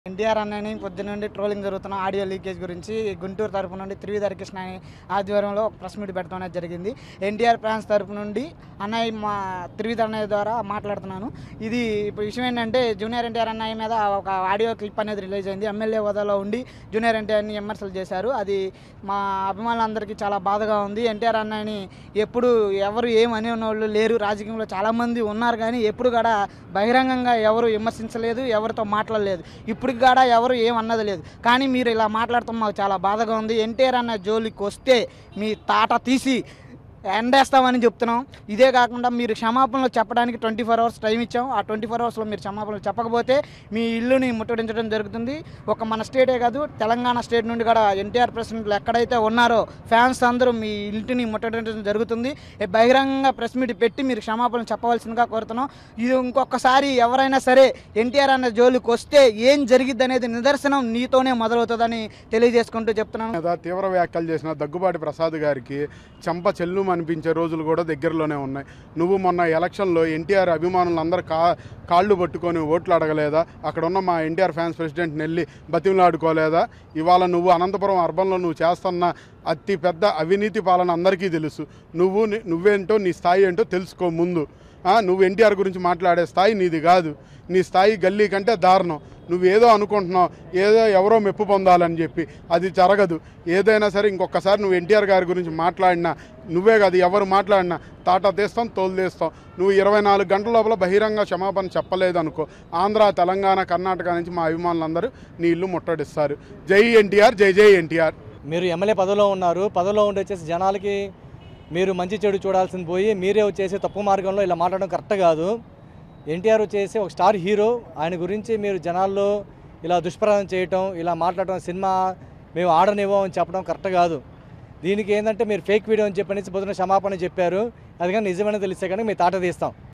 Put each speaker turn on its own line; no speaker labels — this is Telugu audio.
ఎన్టీఆర్ అన్నని పొద్దున్నుండి ట్రోలింగ్ జరుగుతున్న ఆడియో లీకేజ్ గురించి గుంటూరు తరపు నుండి త్రివిధర్ కృష్ణ ఆధ్వర్యంలో ఒక ప్రెస్ మీట్ పెట్టడం అనేది జరిగింది. ఎన్టీఆర్ ఫ్యాన్స్ తరపు నుండి అన్నయ్య మా త్రివిధర్ అన్నయ్య ద్వారా మాట్లాడుతున్నాను. ఇది ఇప్పుడు విషయం ఏంటంటే జూనియర్ ఎన్టీఆర్ అన్నయ్య మీద ఒక ఆడియో క్లిప్ అనేది రిలీజ్ అయింది. ఎమ్మెల్యే హోదాలో ఉండి జూనియర్ ఎన్టీఆర్ని విమర్శలు చేశారు. అది మా అభిమానులందరికీ చాలా బాధగా ఉంది. ఎన్టీఆర్ అన్నయ్యని ఎప్పుడు ఎవరు ఏమనే వాళ్ళు లేరు, రాజకీయంలో చాలామంది ఉన్నారు కానీ ఎప్పుడు కూడా బహిరంగంగా ఎవరు విమర్శించలేదు, ఎవరితో మాట్లాడలేదు. ఇప్పుడు కూడా ఎవరు ఏమన్నది లేదు. కానీ మీరు ఇలా మాట్లాడటం మాకు చాలా బాధగా ఉంది. ఎన్టీఆర్ అన్న జోలికి వస్తే మీ తాట తీసి ఎండేస్తామని చెప్తున్నాం. ఇదే కాకుండా మీరు క్షమాపణలు చెప్పడానికి 24 అవర్స్ టైం ఇచ్చాం. ఆ 24 అవర్స్లో మీరు క్షమాపణలు చెప్పకపోతే మీ ఇల్లుని ముట్టడించడం జరుగుతుంది. ఒక మన స్టేటే కాదు, తెలంగాణ స్టేట్ నుండి కూడా ఎన్టీఆర్ ప్రెసిడెంట్లు ఎక్కడైతే ఉన్నారో ఫ్యాన్స్ అందరూ మీ ఇంటిని ముట్టడించడం జరుగుతుంది. బహిరంగ ప్రెస్ మీట్ పెట్టి మీరు క్షమాపణలు చెప్పవలసిందిగా కోరుతున్నాం. ఇది ఇంకొకసారి ఎవరైనా సరే ఎన్టీఆర్ అన్న జోలికి వస్తే ఏం జరిగిద్ది అనేది నిదర్శనం నీతోనే మొదలవుతుందని తెలియజేసుకుంటూ చెప్తున్నాను.
తీవ్ర వ్యాఖ్యలు చేసిన దగ్గుబాటి ప్రసాద్ గారికి చెంప చెల్లు అనిపించే రోజులు కూడా దగ్గరలోనే ఉన్నాయి. నువ్వు మొన్న ఎలక్షన్లో ఎన్టీఆర్ అభిమానులందరూ కాళ్ళు పట్టుకొని ఓట్లు అడగలేదా? అక్కడ ఉన్న మా ఎన్టీఆర్ ఫ్యాన్స్ ప్రెసిడెంట్ని వెళ్ళి బతిమలాడుకోలేదా? ఇవాళ నువ్వు అనంతపురం అర్బన్లో నువ్వు చేస్తున్న అతి పెద్ద అవినీతి పాలన అందరికీ తెలుసు. నువ్వేంటో నీ స్థాయి ఏంటో తెలుసుకో ముందు. నువ్వు ఎన్టీఆర్ గురించి మాట్లాడే స్థాయి నీది కాదు. నీ స్థాయి గల్లీ కంటే దారుణం. నువ్వేదో అనుకుంటున్నావు, ఏదో ఎవరో మెప్పు పొందాలని చెప్పి, అది జరగదు. ఏదైనా సరే ఇంకొకసారి నువ్వు ఎన్టీఆర్ గారి గురించి మాట్లాడినా, నువ్వే కాదు ఎవరు మాట్లాడినా తాటా తీస్తాం, తోలు తీస్తాం. నువ్వు 24 గంటల లోపల బహిరంగ క్షమాపణ చెప్పలేదనుకో, ఆంధ్ర, తెలంగాణ, కర్ణాటక నుంచి మా అభిమానులందరూ నీ ఇల్లు ముట్టడిస్తారు. జై ఎన్టీఆర్, జై జై ఎన్టీఆర్.
మీరు ఎమ్మెల్యే పదవిలో ఉన్నారు. పదవిలో ఉండి వచ్చేసి జనాలకి మీరు మంచి చెడు చూడాల్సింది పోయి మీరే వచ్చేసి తప్పు మార్గంలో ఇలా మాట్లాడడం కరెక్ట్ కాదు. ఎన్టీఆర్ వచ్చేసి ఒక స్టార్ హీరో. ఆయన గురించి మీరు జనాల్లో ఇలా దుష్ప్రచారం చేయటం, ఇలా మాట్లాడటం, సినిమా మేము ఆడనివ్వం అని చెప్పడం కరెక్ట్ కాదు. దీనికి ఏంటంటే మీరు ఫేక్ వీడియో అని చెప్పనేసి పొద్దున క్షమాపణ చెప్పారు. అది కానీ నిజమని తెలిస్తే కానీ మీ తాట తీస్తాం.